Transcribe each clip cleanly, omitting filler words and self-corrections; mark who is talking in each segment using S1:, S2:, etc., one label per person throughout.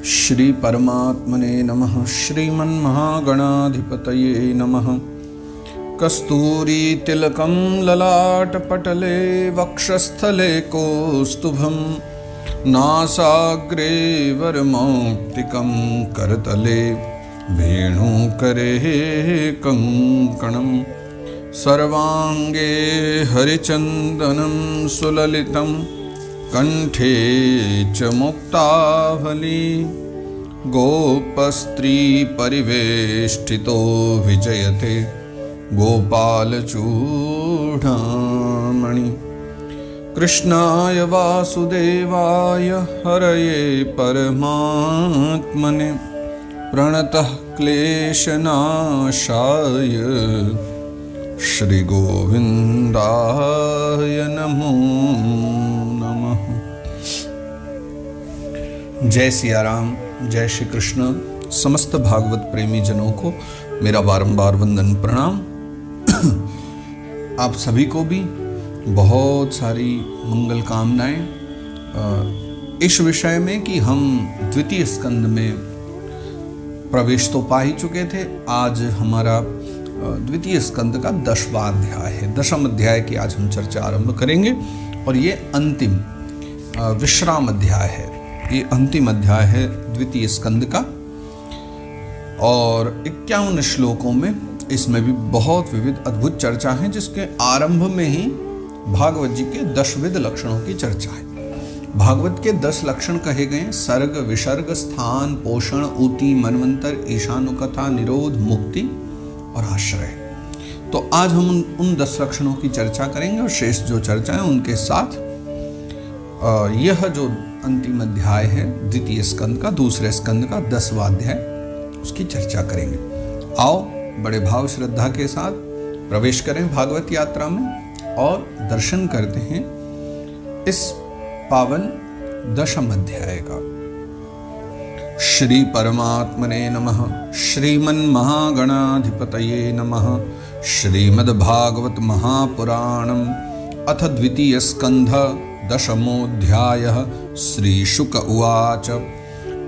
S1: श्री परमात्मने नमः। श्रीमन्महागणाधिपतये नमः। कस्तूरीतिलकं ललाटपटले वक्षस्थले कौस्तुभं नासाग्रे वरमौक्तिकं करतले वेणुकरे कङ्कणं सर्वाङ्गे हरिचन्दनं सुललितं कंठे च मुक्तावली गोपस्त्री परिवेष्टितो विजयते गोपालचूडामणि। कृष्णाय वासुदेवाय हरये परमात्मने प्रणतः क्लेशनाशाय श्रीगोविन्दाय नमो नमः। जय सिया राम, जय श्री कृष्ण। समस्त भागवत प्रेमी जनों को मेरा बारंबार वंदन प्रणाम। आप सभी को भी बहुत सारी मंगल कामनाएं इस विषय में कि हम द्वितीय स्कंद में प्रवेश तो पा ही चुके थे। आज हमारा द्वितीय स्कंद का 10वां अध्याय है। 10वां अध्याय की आज हम चर्चा आरंभ करेंगे और ये अंतिम विश्राम अध्याय है। ये अंतिम अध्याय है द्वितीय स्कंद का और 51 श्लोकों में इसमें भी बहुत विविध अद्भुत चर्चा है, जिसके आरंभ में ही भागवत जी के 10 विध लक्षणों की चर्चा है। भागवत के 10 लक्षण कहे गए: सर्ग, विसर्ग, स्थान, पोषण, ऊति, मनवंतर, ईशानुकथा, निरोध, मुक्ति और आश्रय। तो आज हम उन 10 लक्षणों की चर्चा करेंगे और शेष जो चर्चा है उनके साथ यह जो अंतिम अध्याय है द्वितीय स्कंद का, दूसरे स्कंद का 10वां अध्याय, उसकी चर्चा करेंगे। आओ बड़े भाव श्रद्धा के साथ प्रवेश करें भागवत यात्रा में और दर्शन करते हैं इस पावन 10वें अध्याय का। श्री परमात्मने नमः। श्रीमन्महागणाधिपतये नमः। श्रीमद्भागवत महापुराणम् अथ द्वितीय स्कंध 10मोऽध्यायः। श्रीशुक उवाच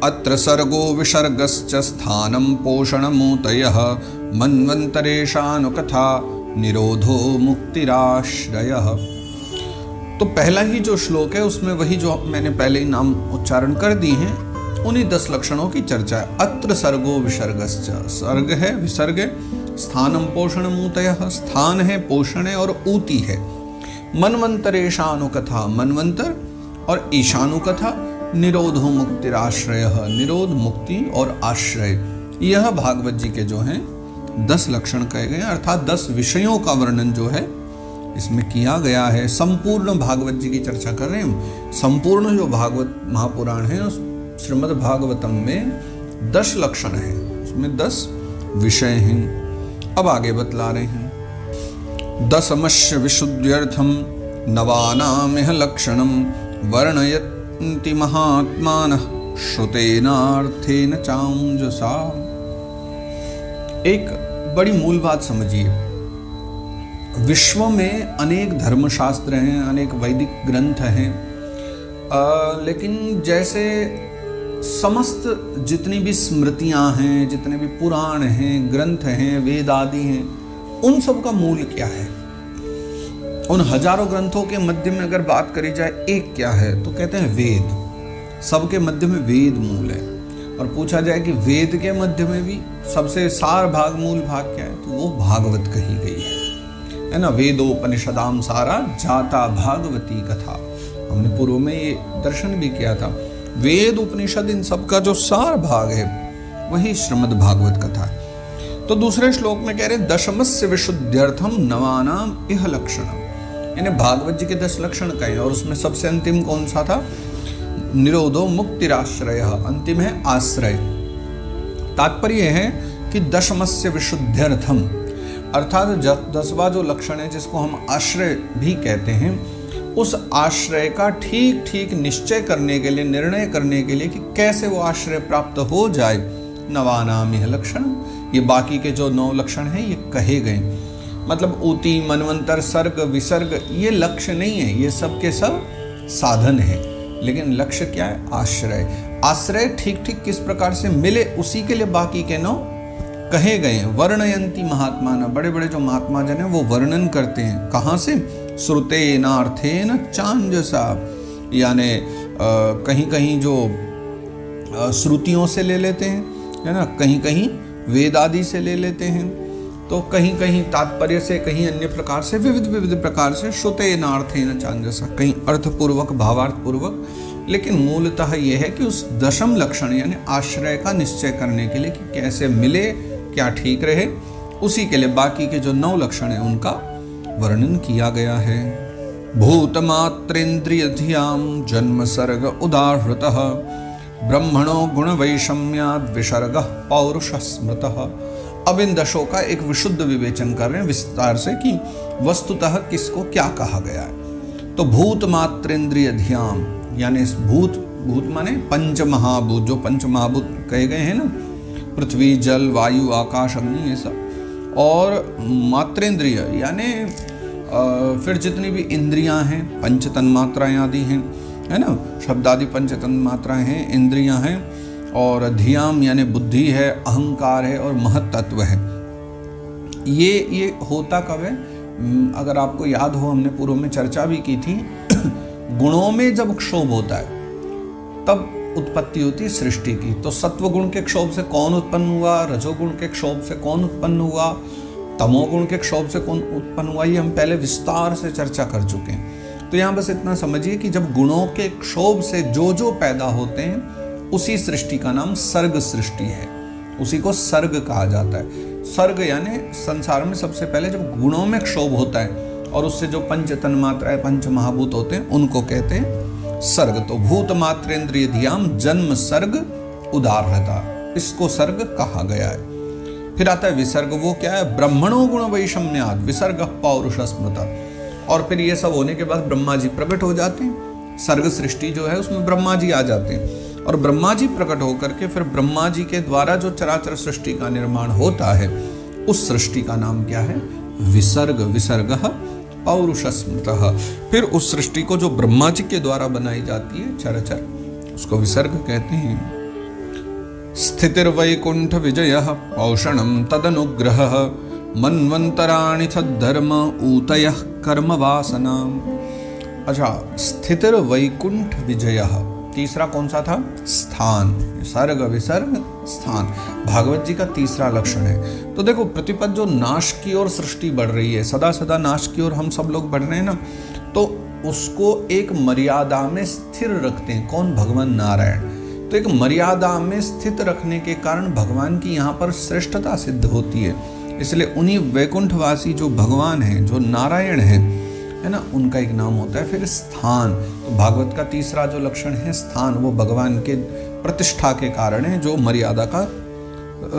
S1: अत्र सर्गो विसर्गश्च स्थानं पोषणमूतयः मन्वन्तरेशानुकथा निरोधो मुक्तिराश्रयः। तो पहला ही जो श्लोक है उसमें वही जो मैंने पहले ही नाम उच्चारण कर दी हैं, उन्हीं 10 लक्षणों की चर्चा है। अत्र सर्गो विसर्गश्च, सर्ग है, विसर्ग है, स्थानम पोषणमूतयः, स्थान है, पोषण है और ऊति है। मनवंतरेशानुकथा, मनवंतर और ईशानुकथा, निरोधो मुक्तिराश्रय, निरोध, मुक्ति और आश्रय। यह भागवत जी के जो हैं 10 लक्षण कहे गए, अर्थात 10 विषयों का वर्णन जो है इसमें किया गया है। संपूर्ण भागवत जी की चर्चा कर रहे हैं। संपूर्ण जो भागवत महापुराण है उस श्रीमद् भागवतम में 10 लक्षण हैं, उसमें 10 विषय हैं। अब आगे बतला रहे हैं। दशमस्य विशुद्ध्यर्थम नवानामिह लक्षणम वर्णयन्ति महात्मानः श्रुतेनार्थेन चांजसा। एक बड़ी मूल बात समझिए। विश्व में अनेक धर्मशास्त्र हैं, अनेक वैदिक ग्रंथ हैं, लेकिन जैसे समस्त जितनी भी स्मृतियां हैं, जितने भी पुराण हैं, ग्रंथ हैं, वेद आदि हैं, उन सब का मूल क्या है? उन हजारों ग्रंथों के मध्य में अगर बात करी जाए एक क्या है तो कहते हैं वेद। सबके मध्य में वेद मूल है। और पूछा जाए कि वेद के मध्य में भी सबसे सार भाग, मूल भाग क्या है, तो वो भागवत कही गई है ना। वेदोपनिषदाम सारा जाता भागवती कथा, हमने पूर्व में ये दर्शन भी किया था। वेद उपनिषद इन सब का जो सार भाग है वही श्रीमद् भागवत कथा है। तो दूसरे श्लोक में कह रहे दशमस्य विशुद्ध्यर्थम नवानाम इह लक्षणम, यानी भागवत जी के 10 लक्षण कहे और उसमें सबसे अंतिम कौन सा था? निरोधो मुक्तिराश्रय, अंतिम है आश्रय। तात्पर्य है कि दशमस्य विशुद्ध्यर्थम, अर्थात 10वां जो लक्षण है जिसको हम आश्रय भी कहते हैं, उस आश्रय का ठीक ठीक निश्चय करने के लिए, निर्णय करने के लिए कि कैसे वो आश्रय प्राप्त हो जाए, नवानाम इह लक्षण, ये बाकी के जो 9 लक्षण हैं ये कहे गए। मतलब ऊति, मनवंतर, सर्ग, विसर्ग ये लक्ष्य नहीं है, ये सब के सब साधन है। लेकिन लक्ष्य क्या है? आश्रय। आश्रय ठीक ठीक किस प्रकार से मिले, उसी के लिए बाकी के 9 कहे गए। वर्णयंती महात्मा न, बड़े बड़े जो महात्मा जन है वो वर्णन करते हैं। कहाँ से? श्रुतेन अर्थेन चांजसा, यानी कहीं कहीं जो श्रुतियों से ले लेते हैं, है ना, कहीं कहीं वेद आदि से ले लेते हैं, तो कहीं कहीं तात्पर्य से, कहीं अन्य प्रकार से, विविध विविध प्रकार से। श्रुतेन अर्थेन चांजसा, कहीं अर्थपूर्वक, भावार्थ पूर्वक। लेकिन मूलतः यह है कि उस दशम लक्षण यानी आश्रय का निश्चय करने के लिए कि कैसे मिले, क्या ठीक रहे, उसी के लिए बाकी के जो 9 लक्षण है उनका वर्णन किया गया है। भूतमात्रेन्द्रिय धियाम जन्म सर्ग उदाहृतः ब्रह्मणो गुण वैषम्याद विसर्ग पौरुष स्मृतः। अब इन दशों का एक विशुद्ध विवेचन कर रहे हैं विस्तार से कि वस्तुतः किसको क्या कहा गया है। तो भूत मात्रेन्द्रिय ध्यान, यानी इस भूत, भूत माने पंच महाभूत, जो पंच महाभूत कहे गए हैं ना, पृथ्वी जल वायु आकाश अग्नि, ये सब। और मात्रेंद्रिय यानी फिर जितनी भी इंद्रियां हैं, पंच तन्मात्राएं आदि हैं, है ना, शब्दादि पंच तन्मात्राएं हैं, इंद्रियां हैं। और धियाम यानी बुद्धि है, अहंकार है और महत्त्व है। ये होता कब है? अगर आपको याद हो, हमने पूर्व में चर्चा भी की थी। गुणों में जब क्षोभ होता है तब उत्पत्ति होती है सृष्टि की। तो सत्वगुण के क्षोभ से कौन उत्पन्न हुआ, रजोगुण के क्षोभ से कौन उत्पन्न हुआ, तमोगुण के क्षोभ से कौन उत्पन्न हुआ, ये हम पहले विस्तार से चर्चा कर चुके हैं। तो यहाँ बस इतना समझिए कि जब गुणों के क्षोभ से जो जो पैदा होते हैं, उसी सृष्टि का नाम सर्ग सृष्टि है, उसी को सर्ग कहा जाता है। सर्ग यानी संसार में सबसे पहले जब गुणों में क्षोभ होता है और उससे जो पंच तन्मात्राएं, पंच महाभूत होते हैं, उनको कहते हैं सर्ग। तो भूत मात्रेंद्रिय धियाम जन्म सर्ग उदाहृता, इसको सर्ग कहा गया है। फिर आता है विसर्ग। वो क्या है? ब्रह्मणो गुण वैषम्याद विसर्ग पौरुष स्मृता। और फिर ये सब होने के बाद ब्रह्मा जी प्रकट हो जाते हैं। सर्ग सृष्टि जो है उसमें ब्रह्मा जी आ जाते हैं, और ब्रह्मा जी प्रकट होकर के फिर ब्रह्मा जी के द्वारा जो चराचर सृष्टि का निर्माण होता है, उस सृष्टि का नाम क्या है? विसर्ग। विसर्गः पौरुष स्मृतः। फिर उस सृष्टि को जो ब्रह्मा जी के द्वारा बनाई जाती है चराचर, उसको विसर्ग कहते हैं। स्थितिर्वैकुंठ विजयः पौषणं तदनुग्रहः मन्वन्तराणि तद्धर्म ऊतयः कर्म वासनाम्। अच्छा, स्थितिर्वैकुंठ विजयः, तीसरा कौन सा था? स्थान। सर्ग विसर्ग स्थान भागवत जी का तीसरा लक्षण है। तो देखो, प्रतिपद जो नाश की ओर सृष्टि बढ़ रही है, सदा सदा नाश की ओर हम सब लोग बढ़ रहे हैं ना, तो उसको एक मर्यादा में स्थिर रखते हैं। कौन? भगवान नारायण। तो एक मर्यादा में स्थित रखने के कारण भगवान की यहाँ पर श्रेष्ठता सिद्ध होती है। इसलिए उन्हीं वैकुंठवासी जो भगवान हैं, जो नारायण है ना, उनका एक नाम होता है फिर स्थान। तो भागवत का तीसरा जो लक्षण है स्थान, वो भगवान के प्रतिष्ठा के कारण है, जो मर्यादा का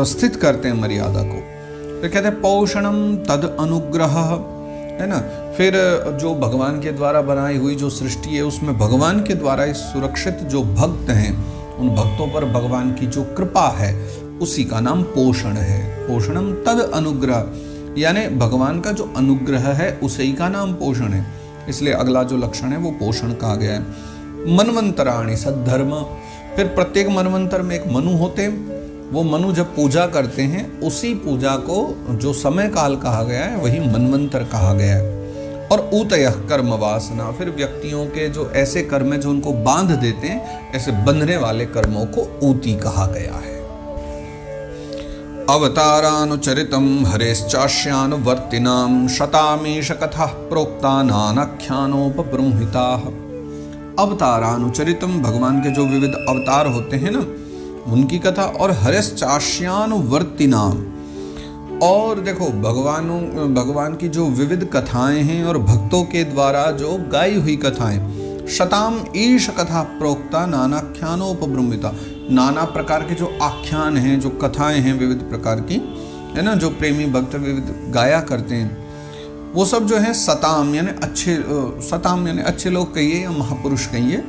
S1: स्थित करते हैं मर्यादा को। तो कहते हैं पौषणम तद अनुग्रह, है ना। फिर जो भगवान के द्वारा बनाई हुई जो सृष्टि है, उसमें भगवान के द्वारा सुरक्षित जो भक्त हैं, उन भक्तों पर भगवान की जो कृपा है, उसी का नाम पोषण है। पोषणम तद अनुग्रह, यानी भगवान का जो अनुग्रह है उसी का नाम पोषण है। इसलिए अगला जो लक्षण है वो पोषण कहा गया है। मनवंतराणि सद्धर्म, फिर प्रत्येक मनवंतर में एक मनु होते हैं। वो मनु जब पूजा करते हैं, उसी पूजा को जो समय काल कहा गया है वही मनवंतर कहा गया है। और ऊतयः कर्म वासना, फिर व्यक्तियों के जो ऐसे कर्म है जो उनको बांध देते हैं, ऐसे बंधने वाले कर्मों को ऊती कहा गया है। अवतारानुचरितं हरेश्चास्यानुवर्तिनां शतामीश कथाः प्रोक्ता नानाख्यानोपबृंहिताः। अवतारानुचरितम, भगवान के जो विविध अवतार होते हैं ना, उनकी कथा। और हरेश्चास्यानुवर्तिनाम, और देखो भगवान की जो विविध कथाएं हैं और भक्तों के द्वारा जो गाई हुई कथाएं, शताम ईश कथा प्रोक्ता नानाख्यानोपबृंहिता, नाना प्रकार के जो आख्यान हैं, जो कथाएं हैं विविध प्रकार की, है ना, जो प्रेमी भक्त विविध गाया करते हैं, वो सब जो है सताम यानी अच्छे, सताम यानी अच्छे लोग कहिए या महापुरुष कहिए,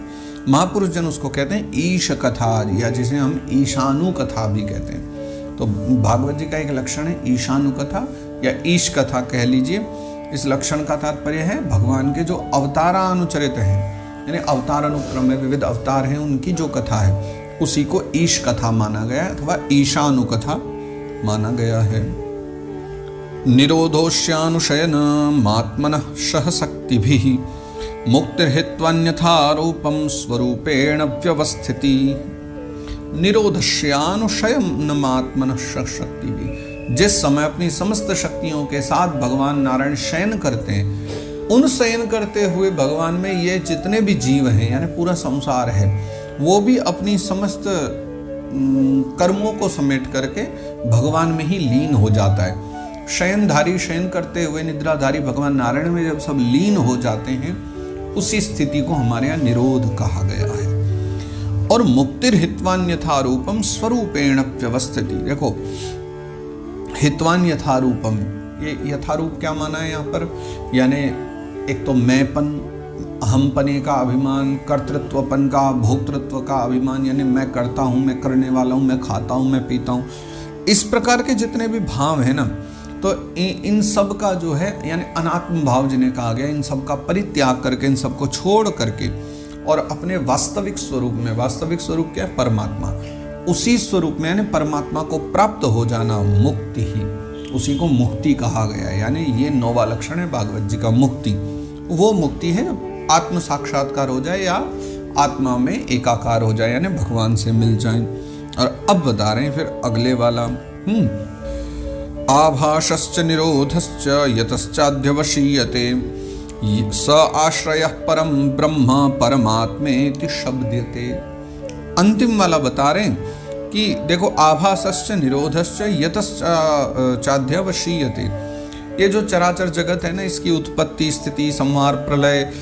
S1: महापुरुष जन उसको कहते हैं ईश कथा, या जिसे हम ईशानु कथा भी कहते हैं। तो भागवत जी का एक लक्षण है ईशानु कथा या ईश कथा कह लीजिए। इस लक्षण का तात्पर्य है भगवान के जो अवतारानुचरित हैं, यानी अवतार अनुक्रम में विविध अवतार हैं, उनकी जो कथा है उसी को ईश कथा माना गया है अथवा ईशानुकथा माना गया है। निरोधोश्यानुशयन मात्मनः सह शक्तिभिः मुक्तिर्हित्वान्यथा रूपं स्वरूपेण व्यवस्थिति। निरोधस्यानुशयनमात्मनः सह शक्तिभिः, जिस समय अपनी समस्त शक्तियों के साथ भगवान नारायण शयन करते हैं, उन शयन करते हुए भगवान में ये जितने भी जीव हैं यानी पूरा संसार है, वो भी अपनी समस्त कर्मों को समेट करके भगवान में ही लीन हो जाता है। शयनधारी शयन करते हुए निद्राधारी भगवान नारायण में जब सब लीन हो जाते हैं, उसी स्थिति को हमारे यहाँ निरोध कहा गया है। और मुक्तिर हित्वान यथा रूपम स्वरूपेण व्यवस्थिति। देखो हित्वान यथा रूपम, ये यथारूप क्या माना है यहाँ पर, यानी एक तो मैंपन, अहमपने का अभिमान, कर्तृत्वपन का, भोक्तृत्व का अभिमान, यानी मैं करता हूँ, मैं करने वाला हूँ, मैं खाता हूँ, मैं पीता हूँ, इस प्रकार के जितने भी भाव है ना, तो इन सब का जो है यानी अनात्म भाव जिन्हें कहा गया, इन सब का परित्याग करके, इन सब को छोड़ करके और अपने वास्तविक स्वरूप में, वास्तविक स्वरूप क्या है, परमात्मा, उसी स्वरूप में यानी परमात्मा को प्राप्त हो जाना, मुक्ति ही, उसी को मुक्ति कहा गया है। यानी ये 9वां लक्षण है भागवत जी का, मुक्ति। वो मुक्ति है आत्म साक्षात्कार हो जाए या आत्मा में एकाकार हो जाए, यानी भगवान से मिल जाए। और अब बता रहे हैं फिर अगले वाला, आभासश्च निरोधश्च यतश्चाध्यवशीयते स आश्रयः परम ब्रह्म परमात्मेति शब्दते। अंतिम वाला बता रहे हैं कि देखो आभासश्च निरोधश्च यतश्चाध्यवशीयते, ये जो चराचर जगत है ना, इसकी उत्पत्ति स्थिति संहार प्रलय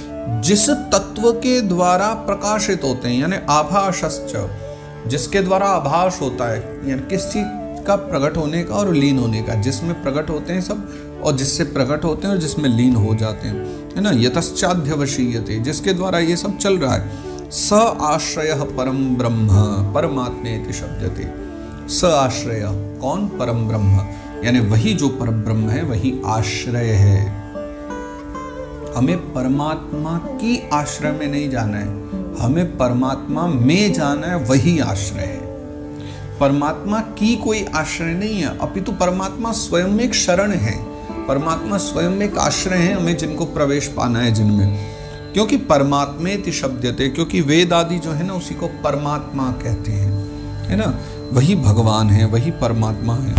S1: जिस तत्व के द्वारा प्रकाशित होते हैं, यानी आभासश्च, जिसके द्वारा आभास होता है, यानी किस चीज का प्रकट होने का और लीन होने का, जिसमें प्रकट होते हैं सब और जिससे प्रकट होते हैं और जिसमें लीन हो जाते हैं, है ना। यतश्चाध्यवशीयते, जिसके द्वारा ये सब चल रहा है। स आश्रयः परम ब्रह्म परमात्मेति शब्दते। स आश्रय कौन, परम ब्रह्म, यानी वही जो परम ब्रह्म है वही आश्रय है। हमें परमात्मा की आश्रय में नहीं जाना है, हमें परमात्मा में जाना है, वही आश्रय है। परमात्मा की कोई आश्रय नहीं है, अपितु परमात्मा स्वयं एक शरण है, परमात्मा स्वयं एक आश्रय है हमें जिनको प्रवेश पाना है जिनमें। क्योंकि परमात्मेति शब्दते, क्योंकि वेद आदि जो है ना उसी को परमात्मा कहते हैं, है ना, वही भगवान है, वही परमात्मा है।